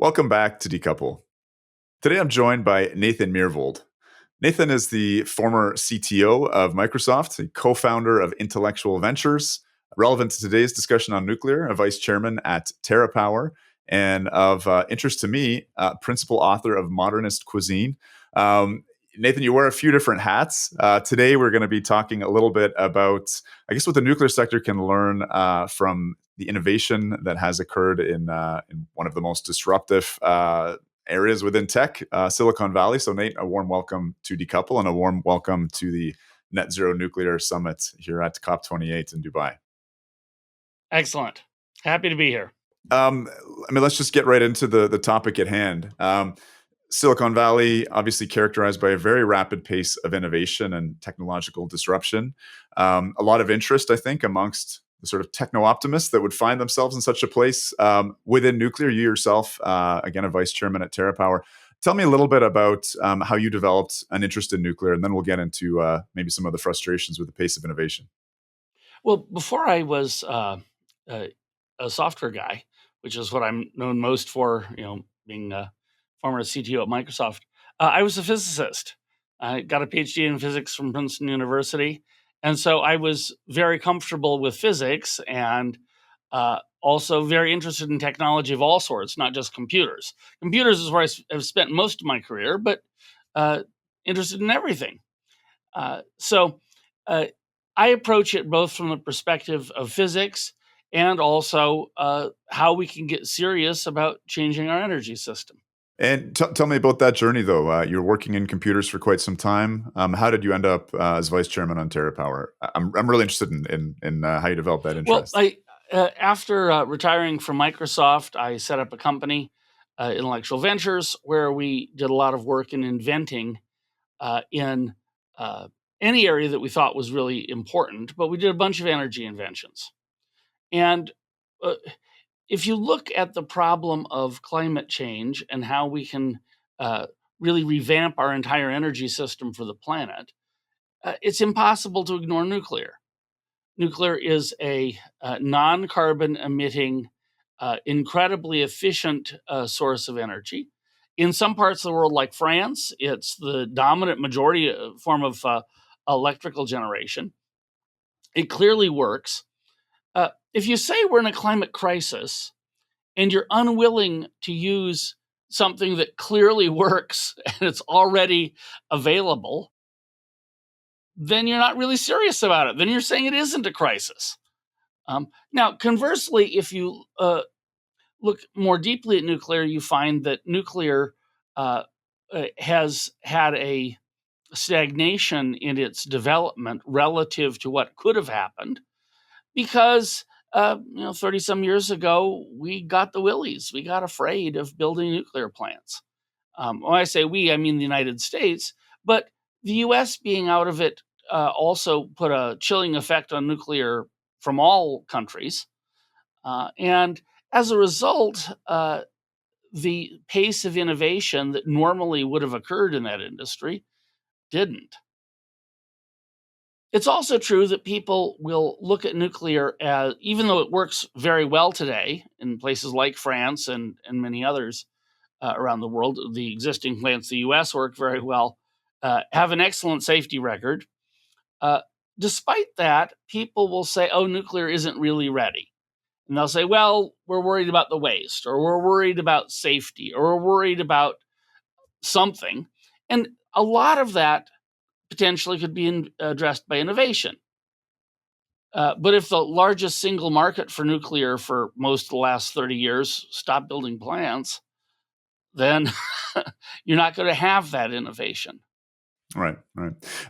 Welcome back to Decouple. Today I'm joined by Nathan Myhrvold. Nathan is the former CTO of Microsoft, a co founder of Intellectual Ventures, relevant to today's discussion on nuclear, a vice chairman at TerraPower, and of interest to me, principal author of Modernist Cuisine. Um, Nathan, you wear a few different hats. Today we're going to be talking a little bit about, I guess, what the nuclear sector can learn from the innovation that has occurred in one of the most disruptive areas within tech, Silicon Valley. So, Nate, a warm welcome to Decouple and a warm welcome to the Net Zero Nuclear Summit here at COP28 in Dubai. Excellent. Happy to be here. Let's just get right into the topic at hand. Silicon Valley, obviously characterized by a very rapid pace of innovation and technological disruption. A lot of interest, I think, amongst the sort of techno-optimists that would find themselves in such a place within nuclear. You yourself, again, a vice chairman at TerraPower. Tell me a little bit about how you developed an interest in nuclear, and then we'll get into maybe some of the frustrations with the pace of innovation. Well, before I was a software guy, which is what I'm known most for, being a former CTO at Microsoft, I was a physicist. I got a PhD in physics from Princeton University. And so I was very comfortable with physics and also very interested in technology of all sorts, not just computers. Computers is where have spent most of my career, but interested in everything. So I approach it both from the perspective of physics and also how we can get serious about changing our energy system. And tell me about that journey, though. You're working in computers for quite some time. How did you end up as vice chairman on TerraPower? I'm really interested in how you developed that Well, interest. after retiring from Microsoft, I set up a company, Intellectual Ventures, where we did a lot of work in inventing in any area that we thought was really important, but we did a bunch of energy inventions. And uh, if you look at the problem of climate change and how we can really revamp our entire energy system for the planet, it's impossible to ignore nuclear. Nuclear is a non-carbon emitting, incredibly efficient source of energy. In some parts of the world, like France, it's the dominant majority form of electrical generation. It clearly works. If you say we're in a climate crisis and you're unwilling to use something that clearly works and it's already available, then you're not really serious about it. Then you're saying it isn't a crisis. Now, conversely, if you look more deeply at nuclear, you find that nuclear has had a stagnation in its development relative to what could have happened because 30 some years ago, we got the willies. We got afraid of building nuclear plants. When I say we, I mean the United States, but the US being out of it also put a chilling effect on nuclear from all countries. And as a result, the pace of innovation that normally would have occurred in that industry didn't. It's also true that people will look at nuclear as, even though it works very well today in places like France and many others around the world, the existing plants in the US work very well, have an excellent safety record. Despite that, people will say, oh, nuclear isn't really ready. And they'll say, well, we're worried about the waste, or we're worried about safety, or we're worried about something. And a lot of that potentially could be addressed by innovation. But if the largest single market for nuclear for most of the last 30 years stopped building plants, then you're not going to have that innovation. Right.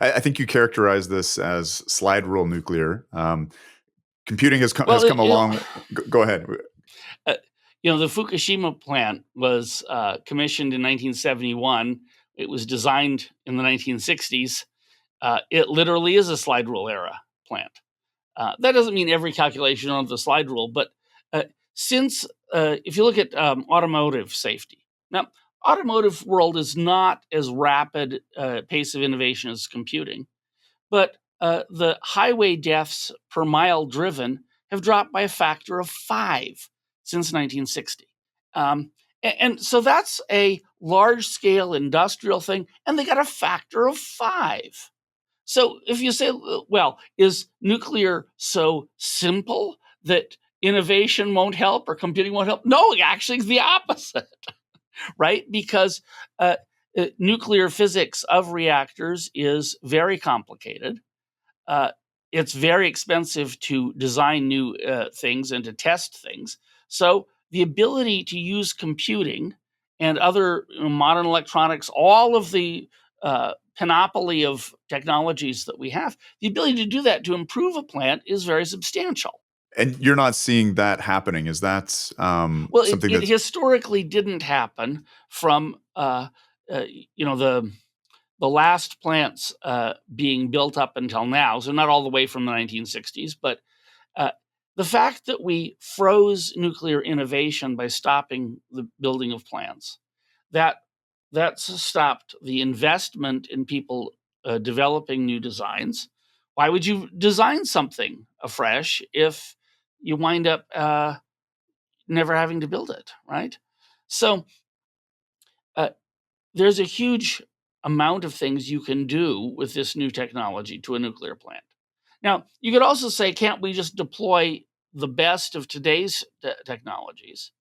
I think you characterize this as slide rule nuclear. Computing has come along. Go ahead. The Fukushima plant was commissioned in 1971. It was designed in the 1960s. It literally is a slide rule era plant. That doesn't mean every calculation on the slide rule, but since if you look at automotive safety, now automotive world is not as rapid pace of innovation as computing, but the highway deaths per mile driven have dropped by a factor of 5 since 1960. And so that's a large-scale industrial thing, and they got a factor of 5. So if you say, well, is nuclear so simple that innovation won't help or computing won't help? No, actually, it's the opposite, right? Because nuclear physics of reactors is very complicated. Uh, it's very expensive to design new things and to test things. So the ability to use computing and other modern electronics, all of the panoply of technologies that we have, the ability to do that to improve a plant is very substantial. And you're not seeing that happening. Is that Well, something it that's historically didn't happen from the last plants being built up until now, so not all the way from the 1960s, but uh, the fact that we froze nuclear innovation by stopping the building of plants, that that's stopped the investment in people developing new designs. Why would you design something afresh if you wind up never having to build it, right? So uh, there's a huge amount of things you can do with this new technology to a nuclear plant. Now, you could also say, can't we just deploy the best of today's technologies?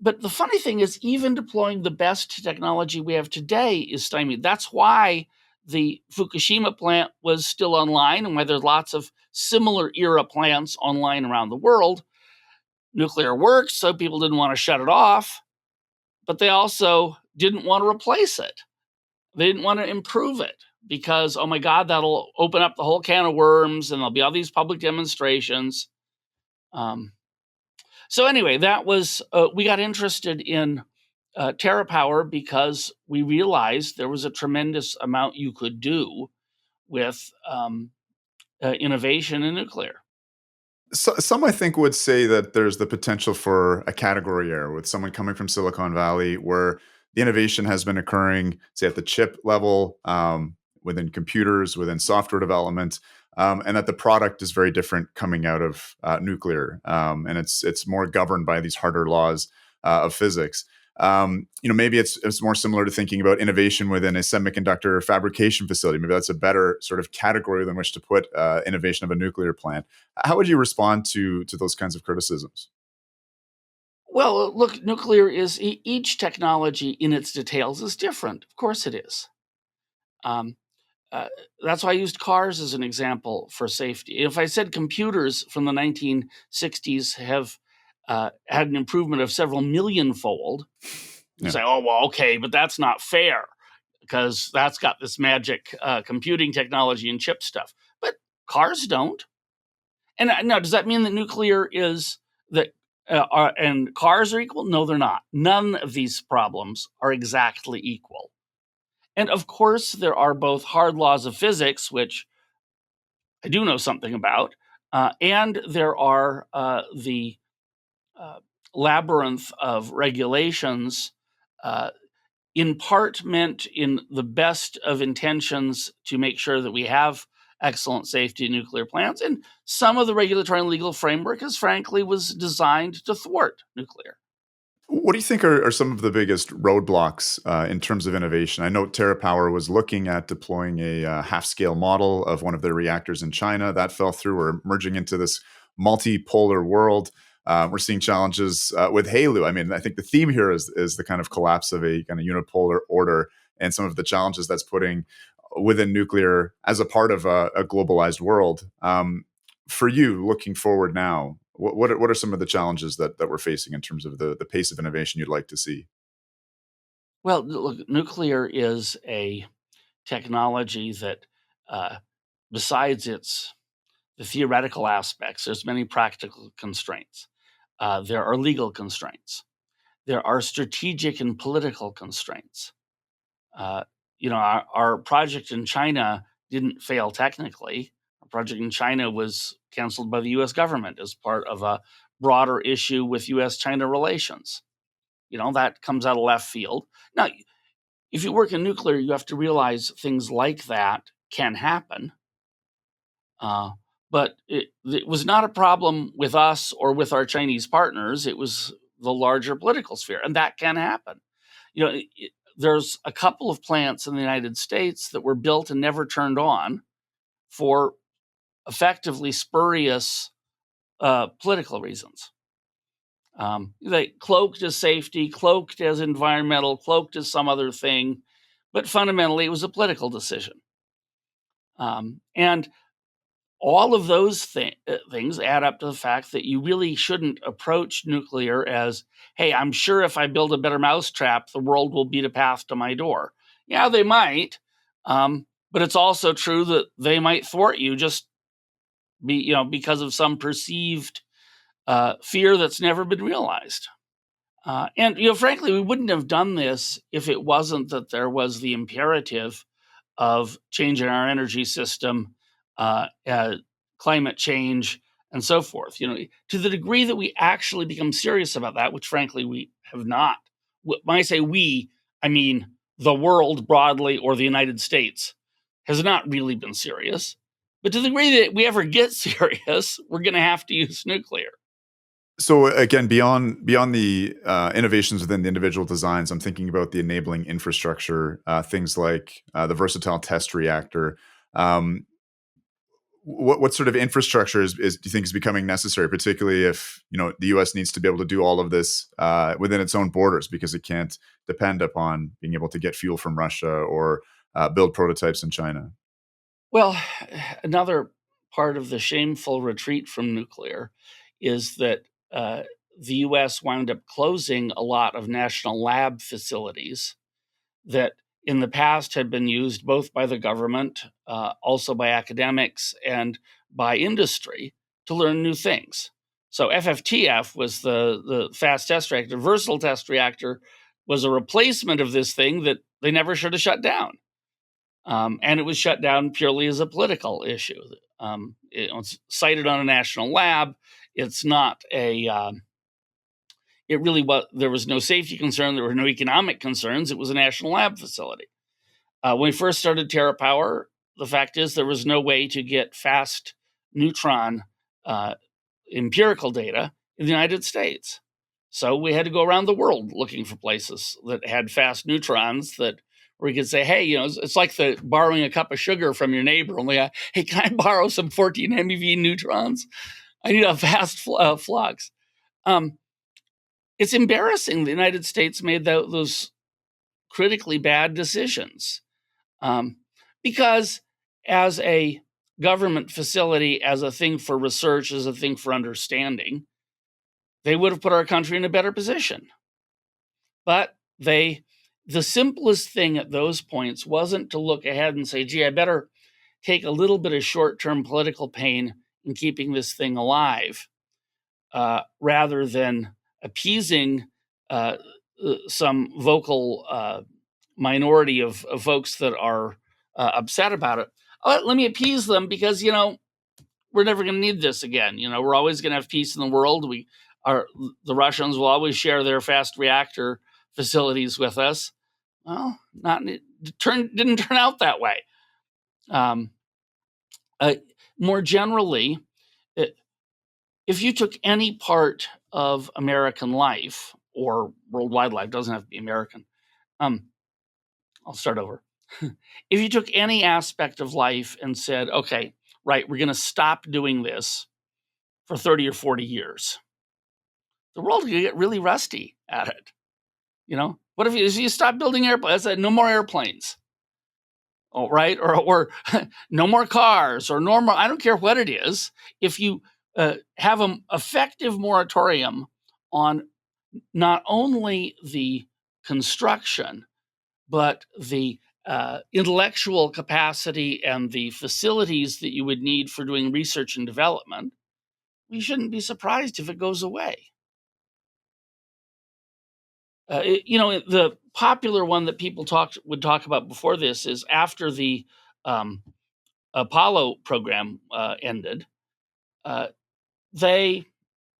But the funny thing is, even deploying the best technology we have today is stymied. That's why the Fukushima plant was still online and why there's lots of similar era plants online around the world. Nuclear works, so people didn't want to shut it off, but they also didn't want to replace it. They didn't want to improve it because, oh my God, that'll open up the whole can of worms and there'll be all these public demonstrations. Um, so anyway, that was we got interested in TerraPower because we realized there was a tremendous amount you could do with innovation in nuclear. some I think would say that there's the potential for a category error with someone coming from Silicon Valley where the innovation has been occurring, say, at the chip level, within computers, within software development, and that the product is very different coming out of nuclear, and it's more governed by these harder laws of physics. Maybe it's more similar to thinking about innovation within a semiconductor fabrication facility. Maybe that's a better sort of category than which to put innovation of a nuclear plant. How would you respond to those kinds of criticisms? Well, look, nuclear is each technology in its details is different. Of course, it is. Um, uh, that's why I used cars as an example for safety. If I said computers from the 1960s have had an improvement of several million fold, you Yeah. say, oh, well, okay, but that's not fair because that's got this magic computing technology and chip stuff. But cars don't. And now, does that mean that nuclear is that and cars are equal? No, they're not. None of these problems are exactly equal. And of course, there are both hard laws of physics, which I do know something about, and there are the uh, labyrinth of regulations, uh, in part meant in the best of intentions to make sure that we have excellent safety in nuclear plants. And some of the regulatory and legal framework is frankly was designed to thwart nuclear. What do you think are some of the biggest roadblocks in terms of innovation? I know TerraPower was looking at deploying a half-scale model of one of their reactors in China. That fell through. We're merging into this multipolar world. We're seeing challenges with HALEU. I mean, I think the theme here is the kind of collapse of a kind of unipolar order and some of the challenges that's putting within nuclear as a part of a globalized world. For you, looking forward now, what are some of the challenges that we're facing in terms of the pace of innovation you'd like to see? Well, look, nuclear is a technology that, uh, besides its the theoretical aspects, there's many practical constraints. There are legal constraints. There are strategic and political constraints. Uh, our project in China didn't fail technically. Our project in China was canceled by the U.S. government as part of a broader issue with U.S.-China relations. That comes out of left field. Now, if you work in nuclear, you have to realize things like that can happen. But it was not a problem with us or with our Chinese partners. It was the larger political sphere, and that can happen. There's a couple of plants in the United States that were built and never turned on for effectively spurious political reasons. They cloaked as safety, cloaked as environmental, cloaked as some other thing, but fundamentally it was a political decision. And all of those things add up to the fact that you really shouldn't approach nuclear as, hey, I'm sure if I build a better mousetrap, the world will beat a path to my door. Yeah, they might, but it's also true that they might thwart you just because of some perceived fear that's never been realized. And frankly, we wouldn't have done this if it wasn't that there was the imperative of changing our energy system, climate change, and so forth. To the degree that we actually become serious about that, which frankly we have not. When I say we, I mean the world broadly or the United States has not really been serious. But to the degree that we ever get serious, we're going to have to use nuclear. So again, beyond the innovations within the individual designs, I'm thinking about the enabling infrastructure, things like the versatile test reactor. What sort of infrastructure do you think is becoming necessary, particularly if the U.S. needs to be able to do all of this within its own borders because it can't depend upon being able to get fuel from Russia or build prototypes in China? Well, another part of the shameful retreat from nuclear is that the U.S. wound up closing a lot of national lab facilities that in the past had been used both by the government, also by academics, and by industry to learn new things. So FFTF was the fast test reactor. Versatile test reactor was a replacement of this thing that they never should have shut down. And it was shut down purely as a political issue. It's cited on a national lab. It's not a... it really was. There was no safety concern. There were no economic concerns. It was a national lab facility. When we first started TerraPower, the fact is there was no way to get fast neutron empirical data in the United States. So we had to go around the world looking for places that had fast neutrons that where you could say, hey, it's like borrowing a cup of sugar from your neighbor. Only, hey, can I borrow some 14 MeV neutrons? I need a fast flux. It's embarrassing the United States made those critically bad decisions. Because as a government facility, as a thing for research, as a thing for understanding, they would have put our country in a better position. But the simplest thing at those points wasn't to look ahead and say, gee, I better take a little bit of short-term political pain in keeping this thing alive, rather than appeasing some vocal minority of folks that are upset about it. Let me appease them because, we're never going to need this again. We're always going to have peace in the world. The Russians will always share their fast reactor facilities with us. Well, didn't turn out that way. More generally, if you took any part of American life or worldwide life, doesn't have to be American. I'll start over. If you took any aspect of life and said, okay, right, we're going to stop doing this for 30 or 40 years, the world could get really rusty at it. What if you stop building airplanes? No more airplanes. Oh, right? Or no more cars or no more, I don't care what it is. If you have an effective moratorium on not only the construction, but the intellectual capacity and the facilities that you would need for doing research and development, we shouldn't be surprised if it goes away. The popular one that people would talk about before this is after the Apollo program ended, they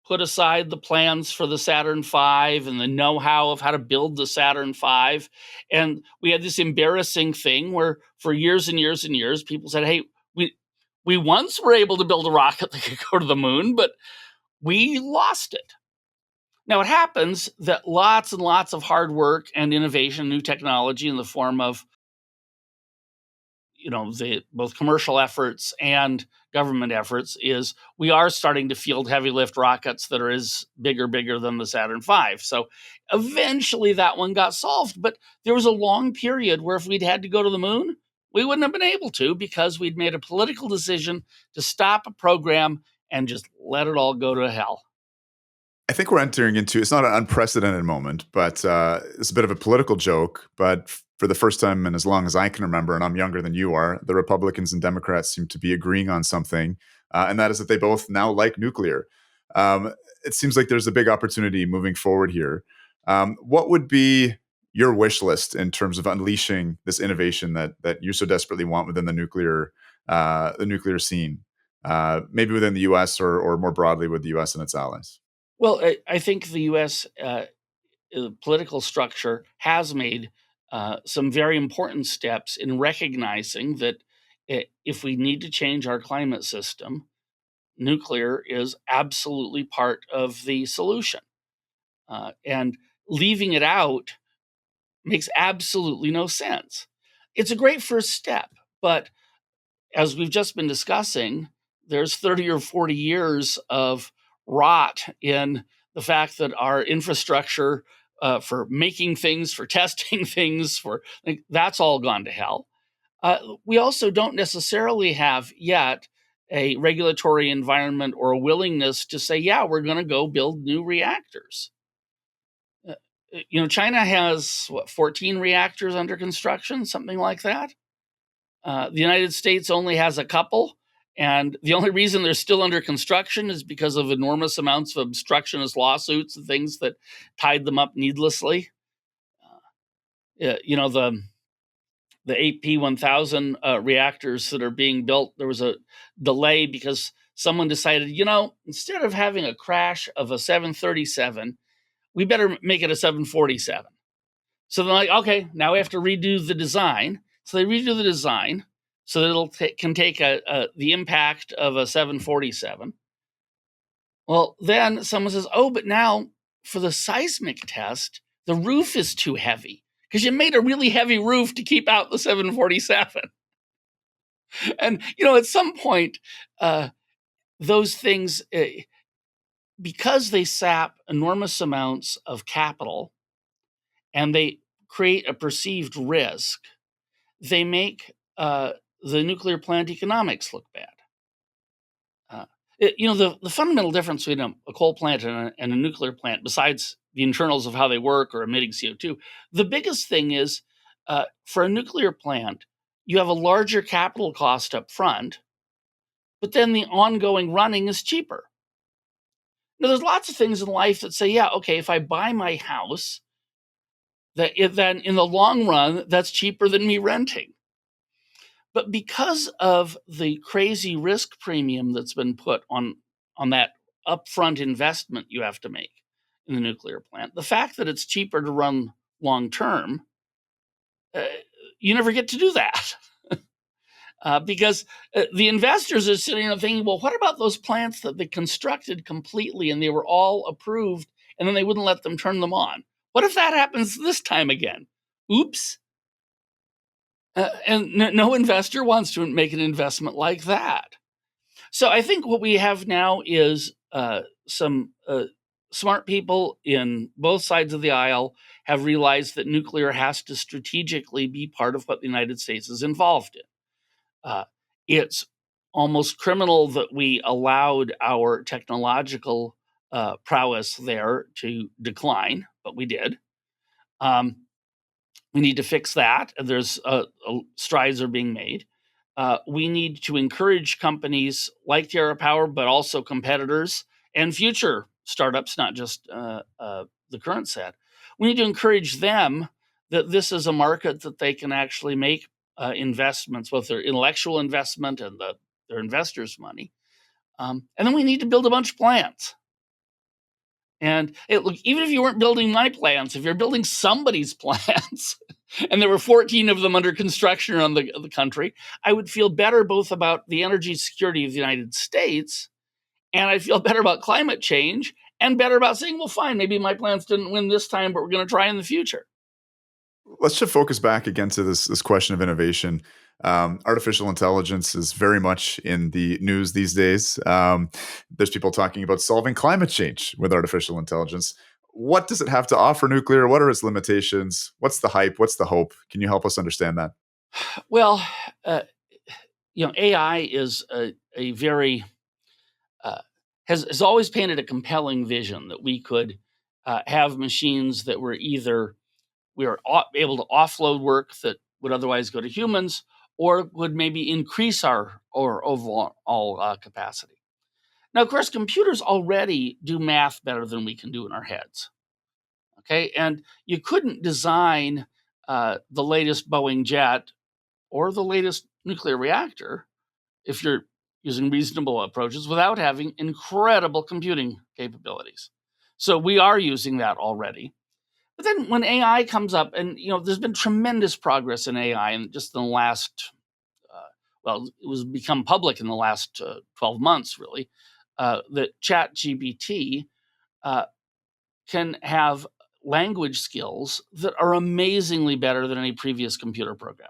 put aside the plans for the Saturn V and the know-how of how to build the Saturn V. And we had this embarrassing thing where for years and years and years, people said, hey, we once were able to build a rocket that could go to the moon, but we lost it. Now, it happens that lots and lots of hard work and innovation, new technology in the form of both commercial efforts and government efforts is we are starting to field heavy lift rockets that are bigger than the Saturn V. So eventually that one got solved, but there was a long period where if we'd had to go to the moon, we wouldn't have been able to because we'd made a political decision to stop a program and just let it all go to hell. I think we're entering into, it's not an unprecedented moment, but it's a bit of a political joke. But for the first time in as long as I can remember, and I'm younger than you are, the Republicans and Democrats seem to be agreeing on something, and that is that they both now like nuclear. Um, it seems like there's a big opportunity moving forward here. What would be your wish list in terms of unleashing this innovation that you so desperately want within the nuclear scene, maybe within the U.S. or more broadly with the U.S. and its allies? Well, I think the U.S. Political structure has made some very important steps in recognizing that if we need to change our climate system, nuclear is absolutely part of the solution. And leaving it out makes absolutely no sense. It's a great first step, but as we've just been discussing, there's 30 or 40 years of rot in the fact that our infrastructure for making things, for testing things, that's all gone to hell. We also don't necessarily have yet a regulatory environment or a willingness to say, yeah, we're going to go build new reactors. China has 14 reactors under construction, something like that. The United States only has a couple, and the only reason they're still under construction is because of enormous amounts of obstructionist lawsuits and things that tied them up needlessly. The AP1000 reactors that are being built, there was a delay because someone decided, instead of having a crash of a 737, we better make it a 747. So they're like, okay, now we have to redo the design. So they redo the design so that it can take the impact of a 747. Well, then someone says, oh, but now for the seismic test, the roof is too heavy because you made a really heavy roof to keep out the 747. And, at some point, those things, because they sap enormous amounts of capital and they create a perceived risk, they make the nuclear plant economics look bad. The fundamental difference between a coal plant and a nuclear plant, besides the internals of how they work or emitting CO2, the biggest thing is for a nuclear plant, you have a larger capital cost up front, but then the ongoing running is cheaper. Now, there's lots of things in life that say, yeah, okay, if I buy my house, then in the long run, that's cheaper than me renting. But because of the crazy risk premium that's been put on that upfront investment you have to make in the nuclear plant, the fact that it's cheaper to run long term, you never get to do that. Because the investors are sitting there thinking, well, what about those plants that they constructed completely and they were all approved and then they wouldn't let them turn them on? What if that happens this time again? Oops. And no investor wants to make an investment like that. So I think what we have now is some smart people in both sides of the aisle have realized that nuclear has to strategically be part of what the United States is involved in. It's almost criminal that we allowed our technological prowess there to decline, but we did. We need to fix that. There's strides are being made. We need to encourage companies like TerraPower, but also competitors and future startups, not just the current set. We need to encourage them that this is a market that they can actually make investments, both their intellectual investment and their investors' money. And then we need to build a bunch of plants. And look, even if you weren't building my plants, if you're building somebody's plants, and there were 14 of them under construction around the country, I would feel better both about the energy security of the United States, and I'd feel better about climate change, and better about saying, well, fine, maybe my plans didn't win this time, but we're going to try in the future. Let's shift focus back again to this question of innovation. Artificial intelligence is very much in the news these days. There's people talking about solving climate change with artificial intelligence. What does it have to offer nuclear? What are its limitations? What's the hype? What's the hope? Can you help us understand that? Well, AI is a very has always painted a compelling vision that we could have machines that were either we are able to offload work that would otherwise go to humans, or would maybe increase our overall capacity. Now, of course, computers already do math better than we can do in our heads. Okay, and you couldn't design the latest Boeing jet or the latest nuclear reactor if you're using reasonable approaches without having incredible computing capabilities. So we are using that already. But then when AI comes up, and there's been tremendous progress in AI in just in the last, it was become public in the last 12 months, really, that ChatGPT can have language skills that are amazingly better than any previous computer program.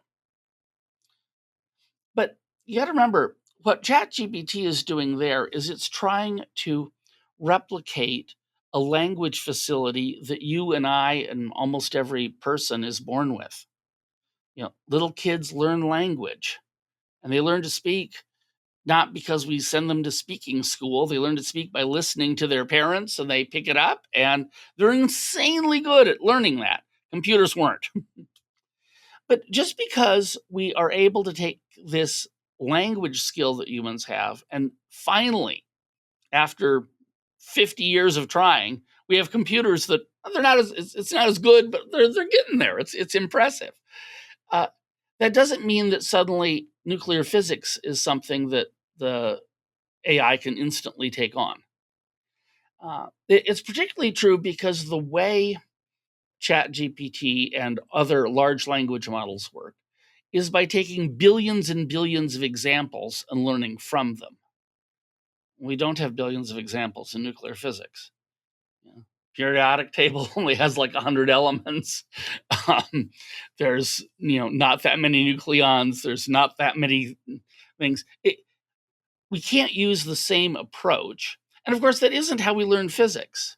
But you got to remember, what ChatGPT is doing there is it's trying to replicate a language facility that you and I and almost every person is born with. Little kids learn language, and they learn to speak not because we send them to speaking school. They learn to speak by listening to their parents, and they pick it up, and they're insanely good at learning that. Computers weren't. But just because we are able to take this language skill that humans have, and finally, after 50 years of trying, we have computers that they're not as it's not as good, but they're getting there. It's impressive. That doesn't mean that suddenly nuclear physics is something that the AI can instantly take on. It's particularly true because the way ChatGPT and other large language models work is by taking billions and billions of examples and learning from them. We don't have billions of examples in nuclear physics. Periodic table only has like 100 elements. There's not that many nucleons. There's not that many things. We can't use the same approach. And of course, that isn't how we learn physics.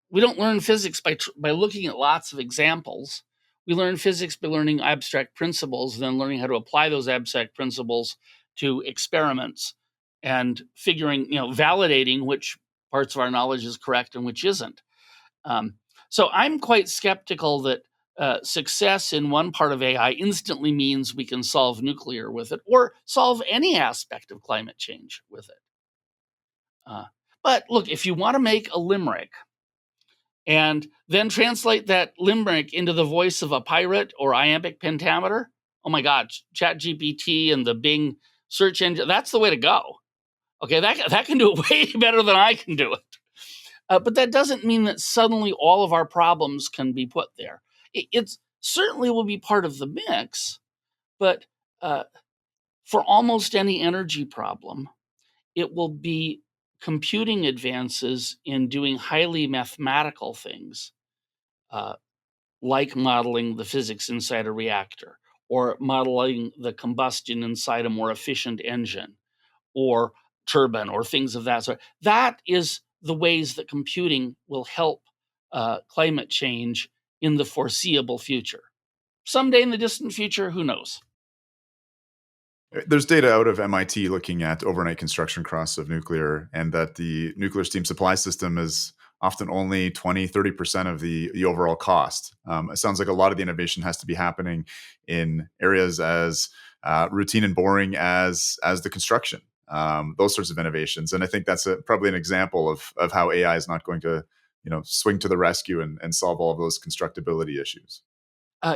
We don't learn physics by looking at lots of examples. We learn physics by learning abstract principles, then learning how to apply those abstract principles to experiments and validating which parts of our knowledge is correct and which isn't. So I'm quite skeptical that success in one part of AI instantly means we can solve nuclear with it or solve any aspect of climate change with it. But look, if you want to make a limerick and then translate that limerick into the voice of a pirate or iambic pentameter, oh my God, ChatGPT and the Bing search engine, that's the way to go. Okay, that can do it way better than I can do it. But that doesn't mean that suddenly all of our problems can be put there. It certainly will be part of the mix, but for almost any energy problem, it will be computing advances in doing highly mathematical things, like modeling the physics inside a reactor, or modeling the combustion inside a more efficient engine, or turbine, or things of that sort. That is the ways that computing will help climate change in the foreseeable future. Someday in the distant future, who knows? There's data out of MIT looking at overnight construction costs of nuclear, and that the nuclear steam supply system is often only 20-30% of the overall cost. It sounds like a lot of the innovation has to be happening in areas as routine and boring as the construction, those sorts of innovations. And I think that's probably an example of how AI is not going to swing to the rescue and solve all of those constructability issues.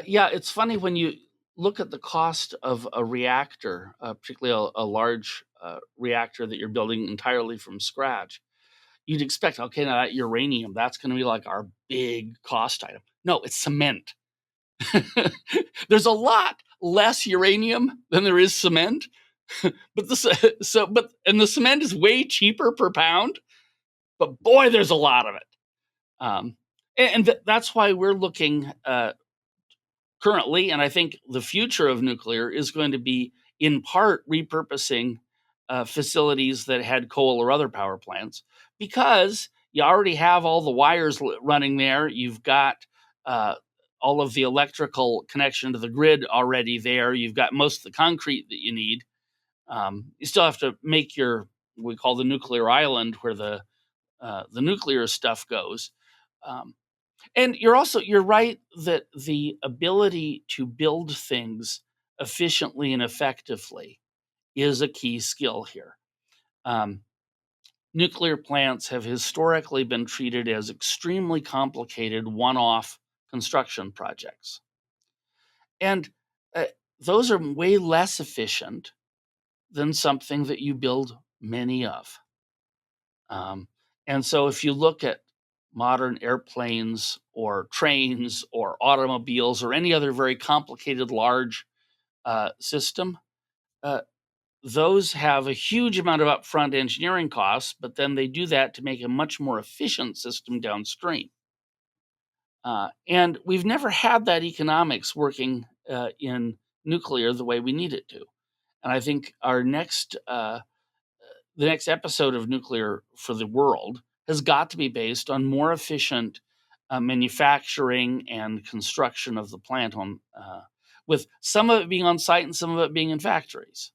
Yeah, it's funny when you look at the cost of a reactor, particularly a large reactor that you're building entirely from scratch. You'd expect, okay, now that uranium, that's going to be like our big cost item. No, it's cement. There's a lot less uranium than there is cement, but the cement is way cheaper per pound. but boy, there's a lot of it. That's why we're looking currently, and I think the future of nuclear is going to be in part repurposing facilities that had coal or other power plants, because you already have all the wires running there. You've got all of the electrical connection to the grid already there. You've got most of the concrete that you need. You still have to make we call the nuclear island, where the nuclear stuff goes. And you're right that the ability to build things efficiently and effectively is a key skill here. Nuclear plants have historically been treated as extremely complicated one-off construction projects. And those are way less efficient than something that you build many of. And so if you look at modern airplanes or trains or automobiles or any other very complicated large system, those have a huge amount of upfront engineering costs, but then they do that to make a much more efficient system downstream. And we've never had that economics working in nuclear the way we need it to. And I think the next episode of Nuclear for the World has got to be based on more efficient manufacturing and construction of the plant, with some of it being on site and some of it being in factories.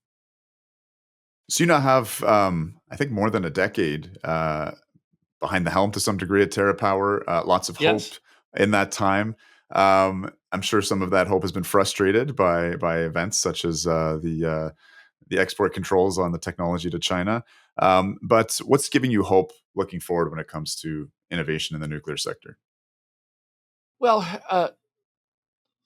So you now have, I think, more than a decade behind the helm to some degree at TerraPower. Lots of hope Yes. in that time. I'm sure some of that hope has been frustrated by events such as the export controls on the technology to China. But what's giving you hope looking forward when it comes to innovation in the nuclear sector? Well,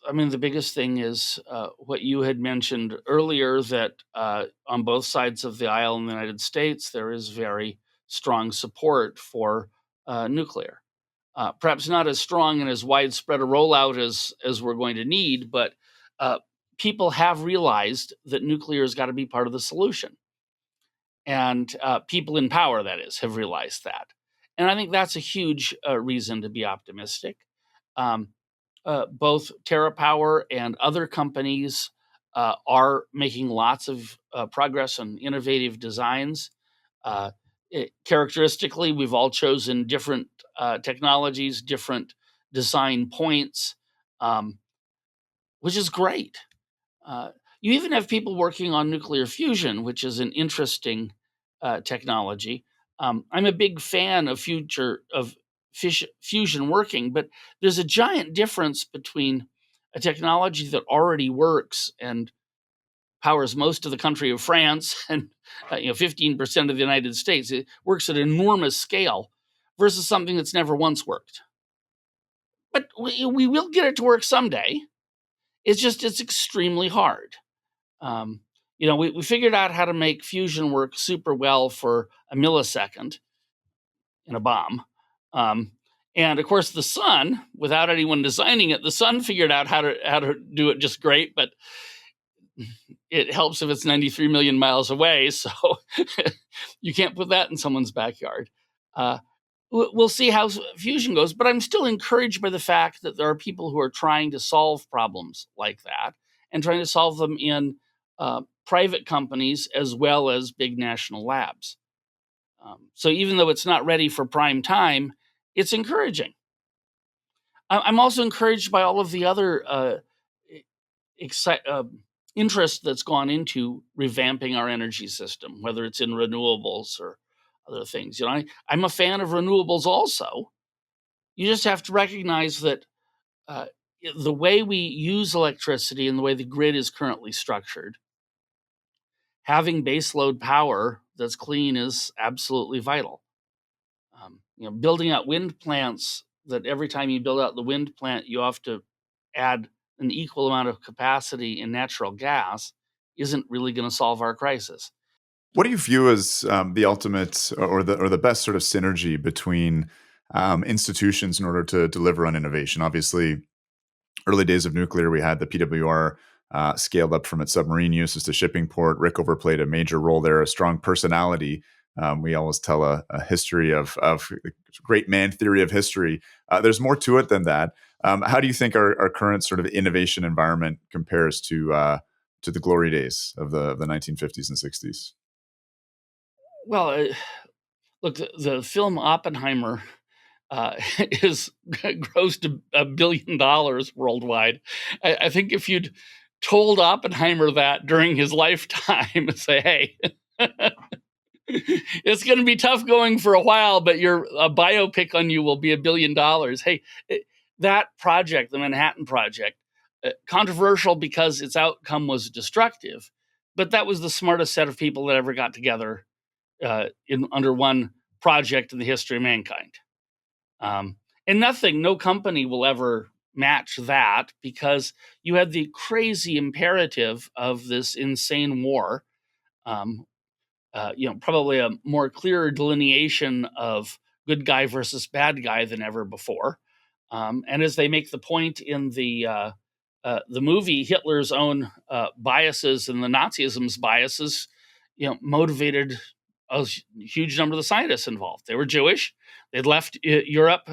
the biggest thing is what you had mentioned earlier, that on both sides of the aisle in the United States, there is very strong support for nuclear. Perhaps not as strong and as widespread a rollout as we're going to need, but people have realized that nuclear has got to be part of the solution. And people in power, that is, have realized that. And I think that's a huge reason to be optimistic. Both TerraPower and other companies are making lots of progress on innovative designs. Characteristically, we've all chosen different technologies, different design points, which is great. You even have people working on nuclear fusion, which is an interesting technology. I'm a big fan of fusion working, but there's a giant difference between a technology that already works and powers most of the country of France and 15% of the United States. It works at an enormous scale versus something that's never once worked. But we will get it to work someday. It's extremely hard. We figured out how to make fusion work super well for a millisecond in a bomb. And of course, the sun, without anyone designing it, the sun figured out how to do it just great, but it helps if it's 93 million miles away. So you can't put that in someone's backyard. We'll see how fusion goes, but I'm still encouraged by the fact that there are people who are trying to solve problems like that and trying to solve them in private companies as well as big national labs. So even though it's not ready for prime time, it's encouraging. I'm also encouraged by all of the other interest that's gone into revamping our energy system, whether it's in renewables or other things. I'm a fan of renewables also. You just have to recognize that the way we use electricity and the way the grid is currently structured, having baseload power that's clean is absolutely vital. Building out wind plants, that every time you build out the wind plant, you have to add an equal amount of capacity in natural gas, isn't really going to solve our crisis. What do you view as the ultimate or the best sort of synergy between institutions in order to deliver on innovation? Obviously, early days of nuclear, we had the PWR scaled up from its submarine uses to shipping port. Rickover played a major role there, a strong personality We always tell a history of great man theory of history. There's more to it than that. How do you think our current sort of innovation environment compares to the glory days of the 1950s and 60s? Well, look, the film Oppenheimer is grossed $1 billion worldwide. I think if you'd told Oppenheimer that during his lifetime and say, hey, it's going to be tough going for a while, but your a biopic on you will be $1 billion. Hey, that project, the Manhattan Project, controversial because its outcome was destructive, but that was the smartest set of people that ever got together in under one project in the history of mankind. Um, and no company will ever match that because you had the crazy imperative of this insane war. Um, Probably a more clearer delineation of good guy versus bad guy than ever before. And as they make the point in the movie, Hitler's own biases and the Nazism's biases, motivated a huge number of the scientists involved. They were Jewish. They'd left Europe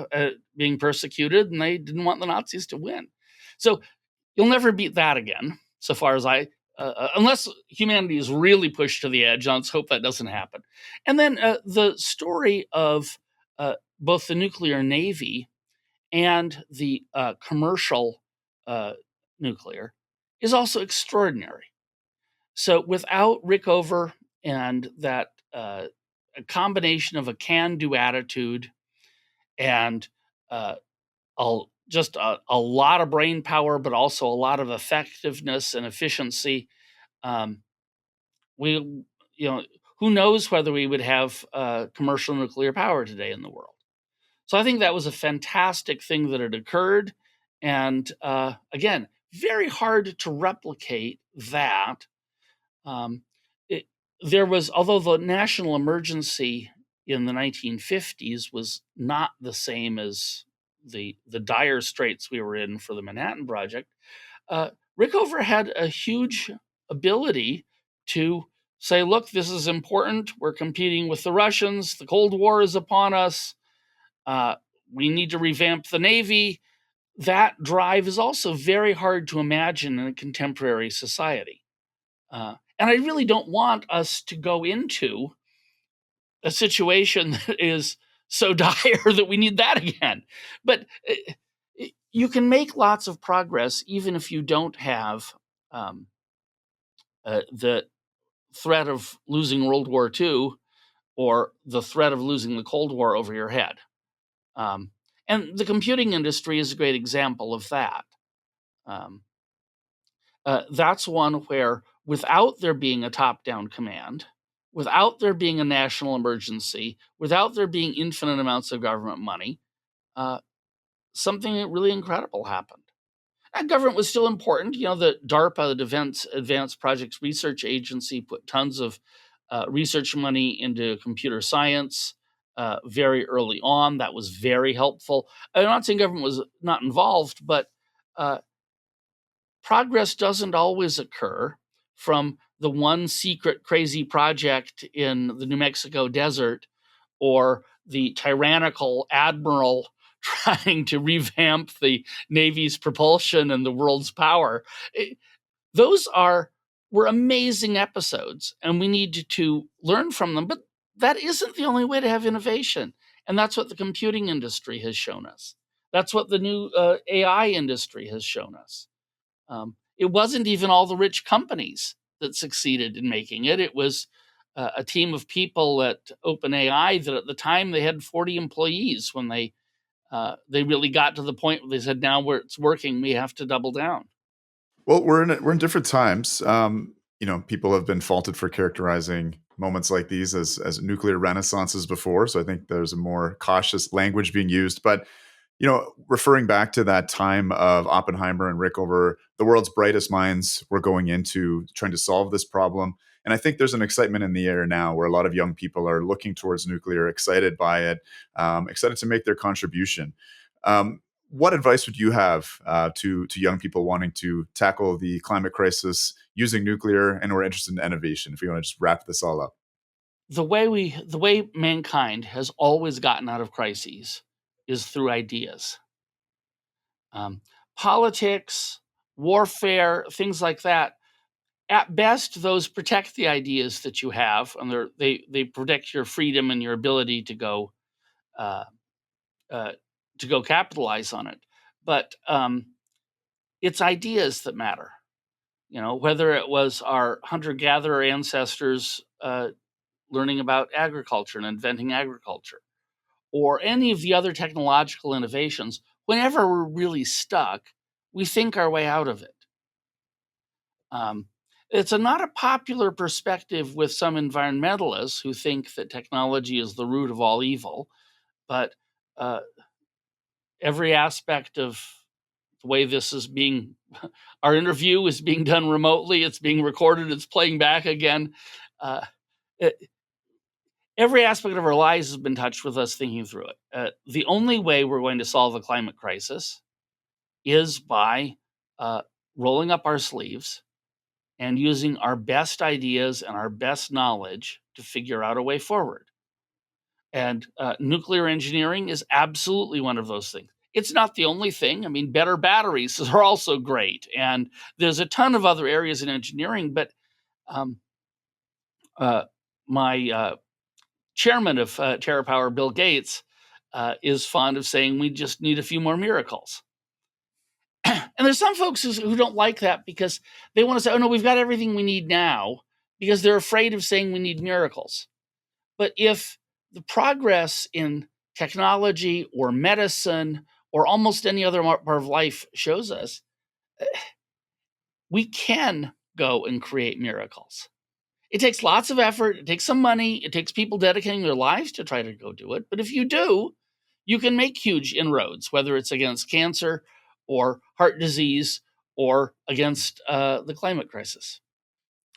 being persecuted, and they didn't want the Nazis to win. So you'll never beat that again, so far as unless humanity is really pushed to the edge. Let's hope that doesn't happen. And then the story of both the nuclear navy and the commercial nuclear is also extraordinary. So without Rickover and that a combination of a can-do attitude and uh, a lot of brain power, but also a lot of effectiveness and efficiency, um, we who knows whether we would have commercial nuclear power today in the world. So I think that was a fantastic thing that had occurred, and again, very hard to replicate that. Um, it, there was, although the national emergency in the 1950s was not the same as the dire straits we were in for the Manhattan Project, Rickover had a huge ability to say, look, this is important. We're competing with the Russians. The Cold War is upon us. Uh, we need to revamp the Navy. That drive is also very hard to imagine in a contemporary society. And I really don't want us to go into a situation that is so dire that we need that again. But you can make lots of progress even if you don't have the threat of losing World War II or the threat of losing the Cold War over your head. Um, and the computing industry is a great example of that. Um, that's one where, without there being a top down command, without there being a national emergency, without there being infinite amounts of government money, uh, something really incredible happened. And government was still important. The DARPA, the Defense Advanced Projects Research Agency, put tons of research money into computer science very early on. That was very helpful. I'm not saying government was not involved, but uh, progress doesn't always occur from the one secret crazy project in the New Mexico desert or the tyrannical admiral trying to revamp the Navy's propulsion and the world's power. Those were amazing episodes, and we need to learn from them. But that isn't the only way to have innovation. And that's what the computing industry has shown us. That's what the new AI industry has shown us. It wasn't even all the rich companies that succeeded in making it. It was a team of people at OpenAI that at the time they had 40 employees when they really got to the point where they said, now where it's working, we have to double down. Well, we're in different times. People have been faulted for characterizing moments like these as nuclear renaissances before. So I think there's a more cautious language being used. But referring back to that time of Oppenheimer and Rickover, the world's brightest minds were going into trying to solve this problem. And I think there's an excitement in the air now where a lot of young people are looking towards nuclear, excited by it, excited to make their contribution. What advice would you have to young people wanting to tackle the climate crisis using nuclear and who are interested in innovation? If you want to just wrap this all up. the way mankind has always gotten out of crises is through ideas. Politics, warfare, things like that. At best, those protect the ideas that you have, and they protect your freedom and your ability to go capitalize on it. But it's ideas that matter. Whether it was our hunter-gatherer ancestors learning about agriculture and inventing agriculture, or any of the other technological innovations, whenever we're really stuck, we think our way out of it. It's not a popular perspective with some environmentalists who think that technology is the root of all evil, but every aspect of the way this is being, our interview is being done remotely, it's being recorded, it's playing back again. Every aspect of our lives has been touched with us thinking through it. The only way we're going to solve the climate crisis is by rolling up our sleeves and using our best ideas and our best knowledge to figure out a way forward. And nuclear engineering is absolutely one of those things. It's not the only thing. I mean, better batteries are also great. And there's a ton of other areas in engineering, but my chairman of TerraPower, Bill Gates, is fond of saying we just need a few more miracles. And there's some folks who don't like that because they want to say, oh, no, we've got everything we need now, because they're afraid of saying we need miracles. But if the progress in technology or medicine or almost any other part of life shows us, we can go and create miracles. It takes lots of effort. It takes some money. It takes people dedicating their lives to try to go do it. But if you do, you can make huge inroads, whether it's against cancer or heart disease or against the climate crisis.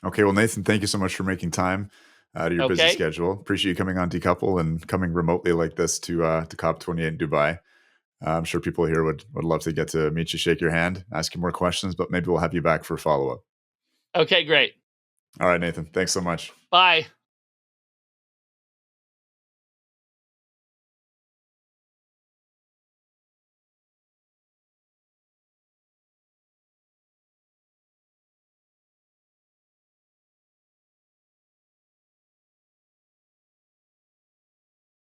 Okay, well, Nathan, thank you so much for making time out of your busy schedule. Appreciate you coming on Decouple and coming remotely like this to COP28 in Dubai. I'm sure people here would love to get to meet you, shake your hand, ask you more questions, but maybe we'll have you back for follow-up. Okay, great. All right, Nathan. Thanks so much. Bye.